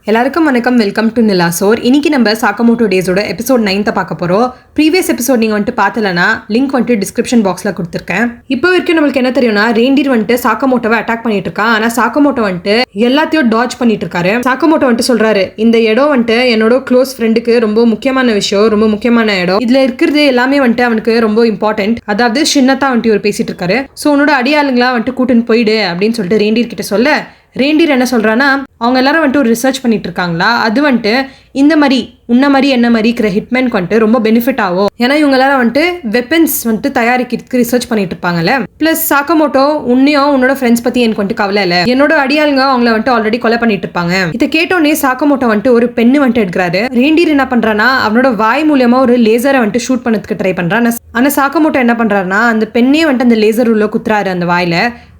எல்லாருக்கும் வணக்கம். Welcome to நிலாசோர். இன்னைக்கு நம்ம சாக்கமோட்டோ டேஸோட எபிசோட் 9 பார்க்க போறோம். ப்ரீவியஸ் எபிசோட் நீங்க வந்துட்டு பார்த்தலனா லிங்க் வந்துட்டு டிஸ்கிரிப்ஷன் பாக்ஸ்ல கொடுத்துருக்கேன். இப்போ வரைக்கும் நம்மளுக்கு என்ன தெரியும்னா, ரெயின்டியர் வந்துட்டு சாக்கமோட்டோவை அட்டாக் பண்ணிட்டு இருக்கான். ஆனா சாக்கமோட்டோ வந்துட்டு எல்லாத்தையும் டாஜ் பண்ணிட்டு இருக்காரு. சாக்கமோட்டோ வந்துட்டு சொல்றாரு, இந்த இடம் வந்துட்டு என்னோட க்ளோஸ் ஃப்ரெண்டுக்கு ரொம்ப முக்கியமான விஷயம், ரொம்ப முக்கியமான இடம். இதுல இருக்கிறது எல்லாமே வந்துட்டு அவனுக்கு ரொம்ப இம்பார்ட்டன்ட். அதாவது சின்னதா வந்துட்டு இவர் பேசிட்டு இருக்காரு. ஸோ உன்னோட அடியாளுங்களா வந்துட்டு கூட்டுன்னு போயிடு அப்படின்னு சொல்லிட்டு ரெயின்டியர் கிட்ட சொல்ல, ரெயின்டியர் என்ன சொல்றான்னா, அவங்க எல்லாரும் வந்துட்டு ஒரு ரிசர்ச் பண்ணிட்டு இருக்காங்களா, அது வந்துட்டு இந்த மாதிரி உன்ன மாதிரி என்ன மாதிரி இருக்கிற ஹிட்மேனுக்கு வந்துட்டு ரொம்ப பெனிஃபிட் ஆகும். ஏன்னா இவங்க எல்லாரும் வந்துட்டு வெப்பன்ஸ் வந்துட்டு தயாரிக்கிறதுக்கு ரிசர்ச் பண்ணிட்டு இருப்பாங்கல்ல. பிளஸ் சாக்கமோட்டோ உன்னையும் உன்னோட ஃப்ரெண்ட்ஸ் பத்தி எனக்கு வந்துட்டு கவலை இல்லை, என்னோட அடியாளுங்க அவங்கள வந்துட்டு ஆல்ரெடி கொலை பண்ணிட்டு இருப்பாங்க. இதை கேட்டோன்னே சாக்கமோட்டோ வந்துட்டு ஒரு பெண்ணு வந்துட்டு எடுக்கிறாரு. ரெயின்டியர் என்ன பண்றான்னா, அவனோட வாய் மூலியமா ஒரு லேசரை வந்துட்டு ஷூட் பண்ணதுக்கு ட்ரை பண்றான். ஆனா சாக்கமோட்டோ என்ன பண்றாருன்னா, அந்த பெண்ணே வந்துட்டு அந்த லேசர் உள்ள குத்துறாரு அந்த வாயில.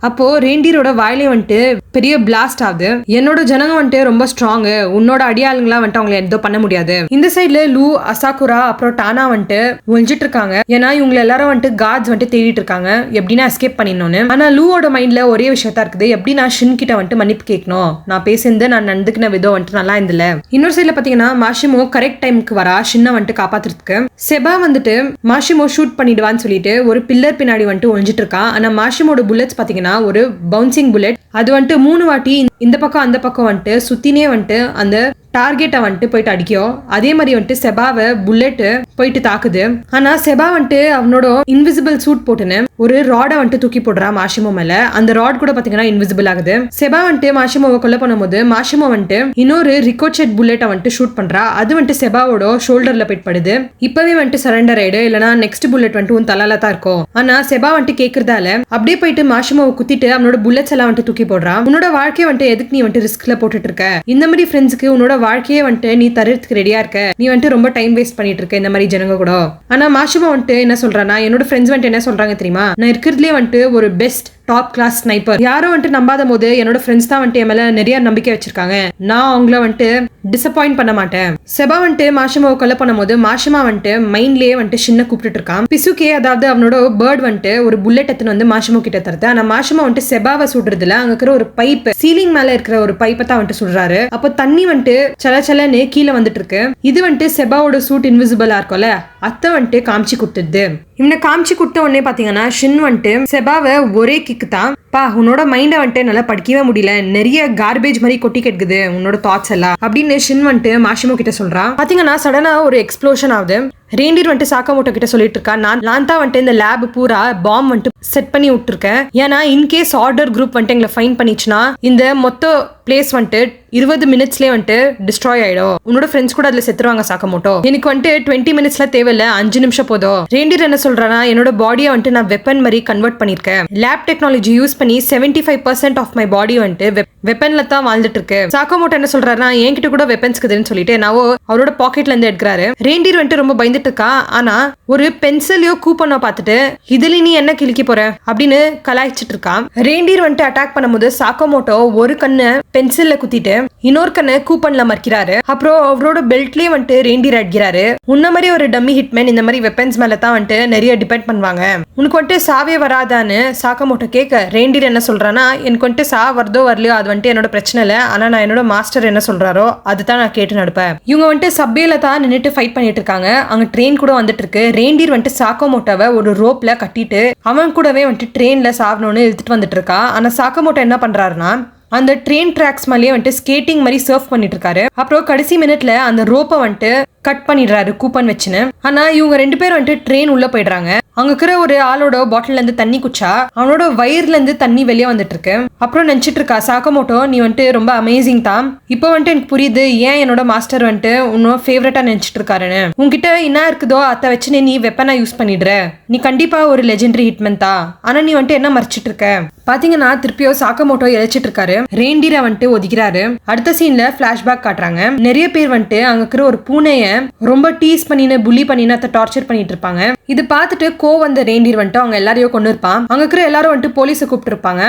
அப்போ ரெயின்டியரோட வாயிலே வந்துட்டு பெரிய பிளாஸ்ட் ஆகுது. என்னோட ஜனங்க வந்துட்டு ரொம்ப ஸ்ட்ராங், உன்னோட அடியாளுங்களா வந்துட்டு அவங்களை எதோ பண்ண முடியாது. இந்த சைட்ல லூ, அசாகுரா அப்புறம் டானா வந்துட்டு ஒழிஞ்சிட்டு இருக்காங்க. ஏன்னா இவங்க எல்லாரும் வந்துட்டு கார்ட்ஸ் வந்துட்டு தேடிட்டு இருக்காங்க எப்படின்னா எஸ்கேப் பண்ணிடணும்னு. ஆனா லூவோட மைண்ட்ல ஒரே விஷயத்தா இருக்குது, எப்படி நான் ஷின் கிட்ட வந்துட்டு மன்னிப்பு கேட்கணும், நான் பேசிருந்து நான் நடந்துக்கின விதம் வந்துட்டு நல்லா இருந்தில்ல. இன்னொரு சைட்ல பாத்தீங்கன்னா மாஷிமோ கரெக்ட் டைமுக்கு வரா ஷின்னை வந்துட்டு காப்பாத்துறதுக்கு. செபா வந்துட்டு மாஷிமோ ஷூட் பண்ணிடுவான்னு சொல்லிட்டு ஒரு பில்லர் பின்னாடி வந்துட்டு ஒழிஞ்சிட்டு இருக்கான். ஆனா மாஷிமோட புல்லட்ஸ் பாத்தீங்கன்னா ஒரு பவுன்சிங் புல்லட், அது வந்துட்டு 3 வாட்டி இந்த பக்கம் அந்த பக்கம் வந்துட்டு சுத்தினே வந்துட்டு அந்த டார்கெட்டை வந்துட்டு போயிட்டு அடிக்கும். அதே மாதிரி வந்துட்டு செபாவை புல்லட் போயிட்டு தாக்குது. ஆனா செபா வந்துட்டு அவனோட இன்விசிபிள் சூட் போட்டுன்னு ஒரு ராடை வந்துட்டு தூக்கி போடுறா மாஷிமோ மேல. அந்த ராட் கூட பாத்தீங்கன்னா இன்விசிபிள் ஆகுது. செபா வந்துட்டு மாஷிமோவை கொலை பண்ணும்போது மாஷிமோ வந்துட்டு இன்னொரு ரிகோச்செட் புல்லட்டை வந்துட்டு ஷூட் பண்றா. அது வந்துட்டு செபாவோட ஷோல்டர்ல போயிட்டு படுது. இப்பவே வந்துட்டு சரண்டர் ஆயிடு, இல்லைன்னா நெக்ஸ்ட் புல்லட் வந்துட்டு உன் தலையில தான் இருக்கும். ஆனா செபா வந்துட்டு கேட்கறதால அப்படியே போயிட்டு மாஷிமோவை குத்திட்டு அவனோட புல்லட்ஸ் எல்லாம் வந்துட்டு தூக்கி போடுறா. உன்னோட வாழ்க்கையை வந்துட்டு எதுக்கு நீ வந்துட்டு ரிஸ்க்ல போட்டுட்டு இருக்க, இந்த மாதிரி ஃப்ரெண்ட்ஸுக்கு உன்னோட வாழ்க்கையே வந்துட்டு நீ தரத்துக்கு ரெடியா இருக்க, நீ வந்துட்டு ரொம்ப டைம் வேஸ்ட் பண்ணிட்டு இருக்க இந்த மாதிரி ஜனங்க கூட. ஆனா மாஷிமோ வந்துட்டு என்ன சொல்றானா, என்னோட ஃப்ரெண்ட்ஸ் வந்துட்டு என்ன சொல்றாங்க தெரியுமா, நான் இருக்கிறதுலே வந்துட்டு ஒரு பெஸ்ட் டாப் கிளாஸ் ஸ்னைப்பர், யாரும் வந்துட்டு நம்பாத போது என்னோட ஃப்ரெண்ட்ஸ் தான் வந்துட்டு என் மேல நிறைய நம்பிக்கை வச்சிருக்காங்க, நான் அவங்கள வந்துட்டு டிசப்பாயிண்ட் பண்ண மாட்டேன். செபா வந்துட்டு மாஷிமாவை கொலை பண்ணும் போது மாஷிமா வந்துட்டு மைண்ட்லயே வந்துட்டு சின்ன கூப்பிட்டு இருக்கான். பிசுகே அதாவது அவனோட பேர்ட் வந்துட்டு ஒரு புல்லட் எடுத்துன்னு வந்து மாஷிமோ கிட்ட தருது. ஆனா மாஷிமா வந்துட்டு செபாவை சுடுறதுல அங்க இருக்கிற ஒரு பைப், சீலிங் மேல இருக்கிற ஒரு பைப்பை தான் வந்துட்டு சுடுறாரு. அப்போ தண்ணி வந்துட்டு சலச்சலன்னு கீழே வந்துட்டு இருக்கு. இது வந்துட்டு செபாவோட சூட் இன்விசிபிளா இருக்கும்ல, அத்தை வந்துட்டு காமிச்சு கொடுத்துது. இவனை காமிச்சு கொடுத்த உடனே பாத்தீங்கன்னா ஷின் வந்துட்டு செபாவை ஒரே கிக்கு தான், பா உன்னோட மைண்டை வந்துட்டு நல்லா படிக்கவே முடியல, நிறைய கார்பேஜ் மாதிரி கொட்டி கெடுக்குது உன்னோட தாட்ஸ் எல்லாம் அப்படின்னு ஷின் வந்துட்டு மாஷிமோ கிட்ட சொல்றான். பாத்தீங்கன்னா சடனா ஒரு எக்ஸ்ப்ளோஷன் ஆகுது. ரெயின்டியர் வந்துட்டு சாக்கமோட்டோ கிட்ட சொல்லிட்டு இருக்கா, நான் தான் வந்துட்டு இந்த லேப் பூரா பாம் வந்துட்டு செட் பண்ணி விட்டுருக்கேன். ஏன்னா இன்கேஸ் ஆர்டர் குரூப் வந்துட்டு எங்களை ஃபைன் பண்ணிச்சுன்னா இந்த மொத்த பிளேஸ் வந்துட்டு 20 மினிட்ஸ்லேயே வந்துட்டு டிஸ்ட்ராய் ஆயிடும், உன்னோட ஃப்ரெண்ட்ஸ் கூட அதுல செத்துருவாங்க சாக்கமோட்டோ, எனக்கு வந்துட்டு 20 மினிட்ஸ்ல தேவையில்ல, 5 நிமிஷம் போதும். ரெயின்டியர் என்ன சொல்றானா, என்னோட பாடியை வந்துட்டு நான் வெப்பன் மாதிரி கன்வெர்ட் பண்ணிருக்கேன், லேப் டெக்னாலஜி யூஸ் பண்ணி 75% ஆஃப் மை பாடி வந்துட்டு வெப்பன்ல தான் வாழ்ந்துட்டு இருக்கு. சாக்கமோட்டோ என்ன சொல்றாருன்னா, என்கிட்ட கூட வெப்பன்ஸ் இருக்குதுன்னு சொல்லிட்டு நான் அவரோட பாக்கெட்ல இருந்து எடுக்கிறாரு. ரெயின்டியர் வந்துட்டு ரொம்ப பயந்துட்டு இருக்கா. ஆனா ஒரு பென்சிலையோ கூப்பனோ பார்த்துட்டு இதுல நீ என்ன கிழிக்க போற அப்படின்னு கலாய்ச்சிட்டு இருக்கான். ரெயின்டியர் வந்துட்டு அட்டாக் பண்ணும்போது சாக்கமோட்டோ ஒரு கண்ணு பென்சில்ல குத்திட்டு இன்னொரு கண்ணு கூப்பன்ல மறைக்கிறாரு. அப்புறம் அவரோட பெல்ட்லயே வந்துட்டு ரெயின்டியர் அடிக்கிறாரு. உன்ன மாதிரி ஒரு டம்மி ஹிட்மேன் இந்த மாதிரி வெப்பன்ஸ் மேல தான் வந்துட்டு நிறைய டிபெண்ட் பண்ணுவாங்க, உனக்கு வந்துட்டு சாவே வராதான்னு சாக்கமோட்டோ கேட்க ரெயின்டியர் என்ன சொல்றானா, எனக்கு வந்துட்டு சா வருதோ வரலையோ அது வந்துட்டு என்னோட பிரச்சனை இல்லை, ஆனா நான் என்னோட மாஸ்டர் என்ன சொல்றாரோ அதுதான் நான் கேட்டு நடப்பேன். இவங்க வந்துட்டு சப்பேல தான் நின்னுட்டு ஃபைட் பண்ணிட்டு இருக்காங்க. அங்க ட்ரெயின் கூட வந்துட்டு இருக்கு. ரெயின்டியர் வந்துட்டு சாக்கமோட்டோவை ஒரு ரோப்ல கட்டிட்டு அவன் கூடவே வந்துட்டு ட்ரெயின்ல சாவணும்னு இழுத்துட்டு வந்துட்டு இருக்கா. ஆனா சாக்கமோட்டோ என்ன பண்றாருன்னா, அந்த ட்ரெயின் ட்ராக்ஸ் மேலேயே வந்துட்டு ஸ்கேட்டிங் மாதிரி சர்ஃப் பண்ணிட்டு இருக்காரு. அப்புறம் கடைசி மினிட்ல அந்த ரோப்பை வந்துட்டு கட் பண்ணிடுறாரு கூப்பன் வச்சுன்னு. ஆனா இவங்க 2 பேரும் வந்துட்டு ட்ரெயின் உள்ள போயிடுறாங்க. அங்க இருக்கிற ஒரு ஆளோட பாட்டில்ல இருந்து தண்ணி குச்சா அவனோட வயிறுல இருந்து தண்ணி வெளியே வந்துட்டு இருக்கு. அப்புறம் நினைச்சிட்டு இருக்கா சாக்கமோட்டோ, நீ வந்துட்டு ரொம்ப அமேசிங் தான், இப்போ வந்துட்டு எனக்கு புரியுது ஏன் என்னோட மாஸ்டர் வந்துட்டு உன்னோட ஃபேவரட்டா நினைச்சிட்டு இருக்காருன்னு. உன்கிட்ட என்ன இருக்குதோ அதை வச்சு நீ வெப்பனா யூஸ் பண்ணிடுற, நீ கண்டிப்பா ஒரு லெஜெண்டரி ஹிட்மேன் தான், ஆனா நீ வந்துட்டு என்ன மறைச்சிட்டு இருக்க. பாத்தீங்கன்னா திருப்பியோ சாக்கமோட்டோ இழைச்சிட்டு இருக்காரு. ரெயின்டியரை வந்துட்டு ஒதுக்கிறாரு. அடுத்த சீன்ல பிளாஷ்பேக் காட்டுறாங்க. நிறைய பேர் வந்துட்டு அங்க இருக்கிற ஒரு பூனைய ரொம்ப டீஸ் பண்ணின புலி பண்ணின டார்ச்சர் பண்ணிட்டு இருப்பாங்க. இது பார்த்துட்டு வந்த ரெயின்டியர் வந்துட்டு அவங்க எல்லாரையும் கொண்டு இருப்பான். அங்க இருக்கிற எல்லாரும் வந்துட்டு போலீஸை கூப்பிட்டு இருப்பாங்க.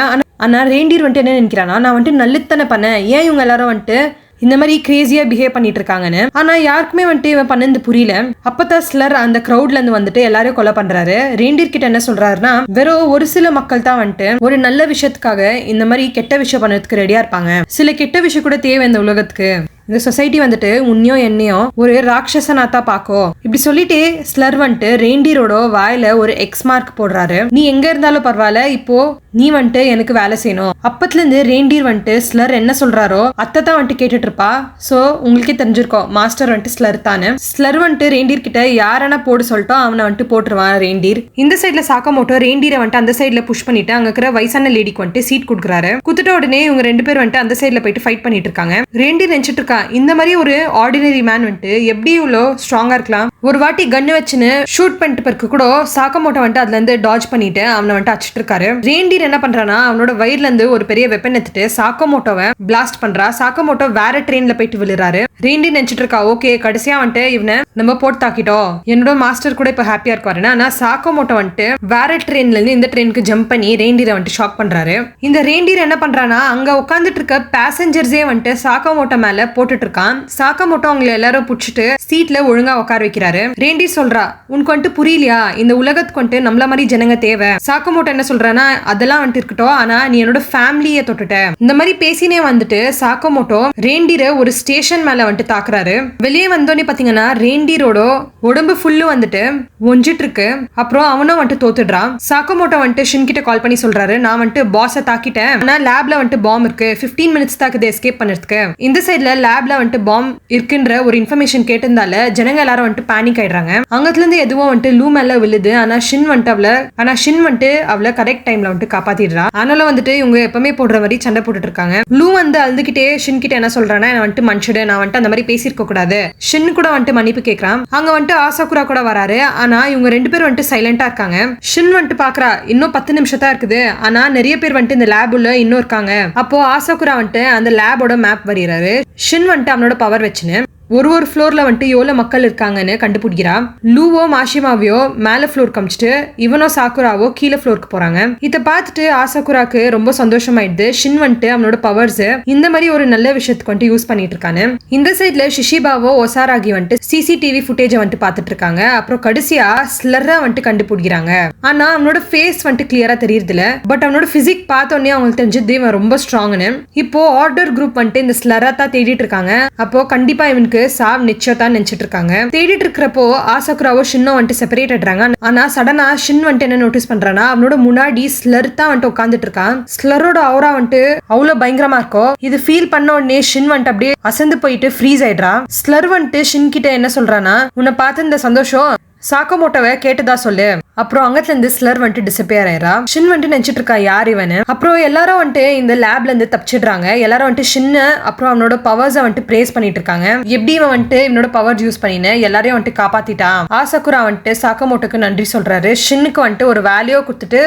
ஆனா ரெயின்டியர் வந்துட்டு என்ன நினைக்கிறானா, நான் வந்துட்டு நல்லத்தனை பண்ணேன், ஏன் இவங்க எல்லாரும் வந்துட்டு இந்த மாதிரி கிரேசியா பிஹேவ் பண்ணிட்டு இருக்காங்கன்னு. ஆனா யாருக்குமே வந்துட்டு இவன் பண்ணது புரியல. அப்பதான் ஸ்லர் அந்த கிரௌட்ல இருந்து வந்துட்டு எல்லாரையும் கொலை பண்றாரு. ரெயின்டியர் கிட்ட என்ன சொல்றாருன்னா, வெறும் ஒரு சில மக்கள் தான் வந்துட்டு ஒரு நல்ல விஷயத்துக்காக இந்த மாதிரி கெட்ட விஷயம் பண்ணதுக்கு ரெடியா இருப்பாங்க, சில கெட்ட விஷயம் கூட தேவை இந்த உலகத்துக்கு, இந்த சொசைட்டி வந்துட்டு உன்னையோ என்னையோ ஒரு ராட்சசனாத்தா பாக்கோ. இப்படி சொல்லிட்டு ஸ்லர் வந்துட்டு ரெயின்டியரோட வாயில ஒரு எக்ஸ் மார்க் போடுறாரு. நீ எங்க இருந்தாலும் பரவாயில்ல, இப்போ நீ வந்துட்டு எனக்கு வேலை செய்யணும். அப்பத்துல இருந்து ரெயின்டியர் வந்துட்டு ஸ்லர் என்ன சொல்றாரோ அத்தை தான் வந்துட்டு கேட்டுட்டு இருப்பா. சோ உங்களுக்கே தெரிஞ்சிருக்கோம் மாஸ்டர் வந்துட்டு ஸ்லர் தானே. ஸ்லர் வந்துட்டு ரெயின்டியர் கிட்ட யாரனா போட சொல்லிட்டோம் அவனை வந்துட்டு போட்டுருவான் ரெயின்டியர். இந்த சைட்ல சாக்கமோட்டோ ரெயின்டியரை வந்துட்டு அந்த சைட்ல புஷ் பண்ணிட்டு அங்க இருக்கிற வயசான லேடிக்கு வந்துட்டு சீட் கொடுக்குறாரு. குத்துட்ட உடனே இவங்க 2 பேர் வந்துட்டு அந்த சைட்ல போயிட்டு ஃபைட் பண்ணிட்டு இருக்காங்க. ரெயின்டியர் நினைச்சிட்டு இருக்கா இந்த மாதிரி ஒரு ஆர்டினரி மேன் வந்துட்டு எப்படி இவ்வளோ ஸ்ட்ராங்கா இருக்கலாம். ஒரு வாட்டி கன்னு வச்சுன்னு ஷூட் பண்ணிட்டு பிறகு கூட சாக்கமோட்டோ வந்துட்டு அதுல இருந்து டாஜ் பண்ணிட்டு அவனை வந்துட்டு அடிச்சிட்டு இருக்காரு. ரெயின்டியர் என்ன பண்றானா அவனோட வயிறுல இருந்து ஒரு பெரிய வெப்பன் எடுத்துட்டு சாக்கமோட்டோவை பிளாஸ்ட் பண்றா. சாக்கமோட்டோ வேற ட்ரெயின்ல போயிட்டு விழுறாரு. ரெயின்டியர் நினைச்சிட்டு இருக்கா ஓகே கடைசியா வந்துட்டு இவனை நம்ம போட்டு தாக்கிட்டோம், என்னோட மாஸ்டர் கூட இப்ப ஹாப்பியா இருக்காரு. ஆனா சாக்கமோட்டோ வந்துட்டு வேற ட்ரெயின்ல இருந்து இந்த ட்ரெயினுக்கு ஜம்ப் பண்ணி ரெயின்டியரை வந்துட்டு ஷாக் பண்றாரு. இந்த ரெயின்டியர் என்ன பண்றானா அங்க உட்காந்துட்டு இருக்க பேசஞ்சர்ஸே வந்துட்டு சாக்கமோட்டோ மேல போட்டுட்டு இருக்கான். சாக்கமோட்டோ அவங்களை எல்லாரும் புடிச்சிட்டு சீட்ல ஒழுங்கா உட்கார வைக்கிறாரு. ரெயின்டியர் சொல்றா உனக்கு வந்துட்டு புரியலையா, இந்த உலகத்துக்கு வந்துட்டு நம்மள மாதிரி ஜனங்க தேவை. சாக்கமோட்டோ என்ன சொல்றானா அதெல்லாம் வந்துட்டு இருக்கட்டும், ஆனா நீ என்னோட ஃபேமிலியை தொட்டுட்ட. இந்த மாதிரி பேசினே வந்துட்டு சாக்கமோட்டோ ரெயின்டியரை ஒரு ஸ்டேஷன் மேல வந்துட்டு தாக்குறாரு. வெளியே வந்தோடனே பாத்தீங்கன்னா ரெயின்டியரோட உடம்பு ஃபுல்லு வந்துட்டு ஒஞ்சிட்டு இருக்கு. அப்புறம் அவனும் வந்துட்டு தோத்துடுறான். சாக்கமோட்டோ வந்துட்டு ஷின் கிட்ட கால் பண்ணி சொல்றாரு நான் வந்துட்டு பாஸை தாக்கிட்டேன், ஆனா லேப்ல வந்துட்டு பாம் இருக்கு, 15 மினிட்ஸ் தாக்குது எஸ்கேப் பண்ணதுக்கு. இந்த சைட்ல லேப்ல வந்துட்டு பாம் இருக்குன்ற ஒரு இன்ஃபர்மேஷன் கேட்டதால ஜனங்க எல்லாரும் வந்துட்டு பேனிக் ஆயிடுறாங்க. அங்கத்துல இருந்து எதுவும் வந்துட்டு லூ மேல விழுது. ஆனா ஷின் வந்துட்டு அவளை கரெக்ட் டைம்ல வந்துட்டு காப்பாத்திடுறா. ஆனாலும் வந்துட்டு இவங்க எப்பவுமே போடுற மாதிரி சண்டை போட்டுட்டு இருக்காங்க. லூ வந்து அழுதுகிட்டே ஷின் கிட்ட என்ன சொல்றானா வந்துட்டு மன்னிச்சிடு, நான் வந்துட்டு அந்த மாதிரி பேசியிருக்க கூடாது. ஷின் கூட வந்துட்டு மன்னிப்பு கேட்கறான். அங்க வந்துட்டு ஆசாகுரா கூட வராரு. ஆனா இவங்க 2 பேரும் வந்துட்டு சைலண்டா இருக்காங்க. ஷின் வந்துட்டு பாக்குறா இன்னும் 10 நிமிஷம் தான் இருக்குது, ஆனா நிறைய பேர் வந்துட்டு இந்த லேப் உள்ள இன்னும் இருக்காங்க. அப்போ ஆசாகுரா வந்துட்டு அந்த லேபோட மேப் வரையறாரு. ஷின் வந்துட்டு அவனோட பவர் வச்சுன்னு ஒரு ஃப்ளோர்ல வந்துட்டு எவ்வளவு மக்கள் இருக்காங்கன்னு கண்டுபிடிக்கிறா. லூவோ மாஷிமாவையோ மேல ஃப்ளோர் காமிச்சிட்டு இவனோ சாக்குராவோ கீழே ஃப்ளோருக்கு போறாங்க. இதை பார்த்துட்டு ஆசாகுராக்கு ரொம்ப சந்தோஷமாயிடுது. ஷின் வந்துட்டு அவனோட பவர்ஸ் இந்த மாதிரி ஒரு நல்ல விஷயத்துக்கு வந்துட்டு யூஸ் பண்ணிட்டு இருக்கானு. இந்த சைட்ல ஷிஷிபாவோ ஒசாராகி வந்துட்டு சிசிடிவி ஃபுட்டேஜ் வந்துட்டு பார்த்துட்டு இருக்காங்க. அப்புறம் கடைசியா ஸ்லர்ரா வந்துட்டு கண்டுபிடிக்கிறாங்க. ஆனா அவனோட ஃபேஸ் வந்துட்டு கிளியரா தெரியறது இல்ல. பட் அவனோட பிசிக் பார்த்தோன்னே அவங்களுக்கு தெரிஞ்சது இவன் ரொம்ப ஸ்ட்ராங்னு. இப்போ ஆர்டர் குரூப் வந்துட்டு இந்த ஸ்லர்ரா தான் தேடிட்டு இருக்காங்க. அப்போ கண்டிப்பா இவனுக்கு சாவ் நிச்சயத்தான் நினைச்சிட்டு இருக்காங்க. தேடிட்டு இருக்கிறப்போ ஆசாகுராவோ ஷின்னோ வந்துட்டு செப்பரேட் ஆயிடுறாங்க. ஆனா சடனா ஷின் வந்துட்டு என்ன நோட்டீஸ் பண்றானா அவனோட முன்னாடி ஸ்லர் தான் வந்துட்டு உட்காந்துட்டு இருக்கான். ஸ்லரோட அவுரா வந்துட்டு அவ்வளவு பயங்கரமா இருக்கும். இது ஃபீல் பண்ண உடனே ஷின் வந்துட்டு அப்படியே அசந்து போயிட்டு ஃப்ரீஸ் ஆயிடுறா. ஸ்லர் வந்துட்டு ஷின் கிட்ட என்ன சொல்றானா உன்னை பார்த்து இந்த சந்தோஷம் சாக்கமோட்டோவை கேட்டுதா சொல்லு. அப்புறம் அங்கத்துல இருந்து ஸ்லர் வந்துட்டு டிசப்பியர் ஆயிரா. ஷின் வந்துட்டு நினைச்சிட்டு இருக்கா யார் இவனு. அப்புறம் எல்லாரும் வந்துட்டு இந்த லேப்ல இருந்து தப்பிச்சிடுறாங்க. எல்லாரும் வந்துட்டு ஷின்ன அப்புறம் அவனோட பவர்ஸை வந்துட்டு பிரேஸ் பண்ணிட்டு இருக்காங்க. எப்படி இவன் வந்துட்டு இவனோட பவர் யூஸ் பண்ணினு எல்லாரையும் வந்துட்டு காப்பாத்திட்டான். ஆசாகுரா வந்துட்டு சாக்கமோட்டோக்கு நன்றி சொல்றாரு. ஷின்னுக்கு வந்துட்டு ஒரு வேலையோ கொடுத்துட்டு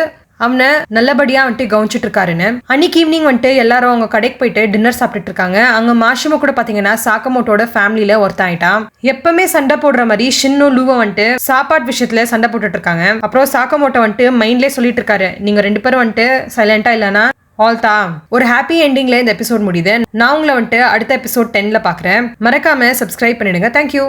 அவனை நல்லபடியா வந்துட்டு கவனிச்சுட்டு இருக்காருன்னு. அன்னைக்கு ஈவினிங் வந்துட்டு எல்லாரும் அவங்க கடைக்கு போயிட்டு டின்னர் சாப்பிட்டுட்டு இருக்காங்க. அங்க மாஷிமா கூட பாத்தீங்கன்னா சாக்கமோட்டோட ஃபேமிலியில ஒருத்தன் ஆயிட்டான். எப்பவுமே சண்டை போடுற மாதிரி ஷின்னும் லூவோ வந்துட்டு சாப்பாடு விஷயத்துல சண்டை போட்டுட்டு இருக்காங்க. அப்புறம் சாக்கமோட்டோ வந்துட்டு மைண்ட்லேயே சொல்லிட்டு இருக்காரு நீங்க 2 பேரும் வந்துட்டு சைலண்டா இல்லைன்னா ஆல் தான். ஒரு ஹாப்பி எண்டிங்ல இந்த எபிசோட் முடியுது. நான் உங்களை வந்துட்டு அடுத்த எபிசோட் 10ல பாக்குறேன். மறக்காம சப்ஸ்கிரைப் பண்ணிடுங்க. தேங்க்யூ.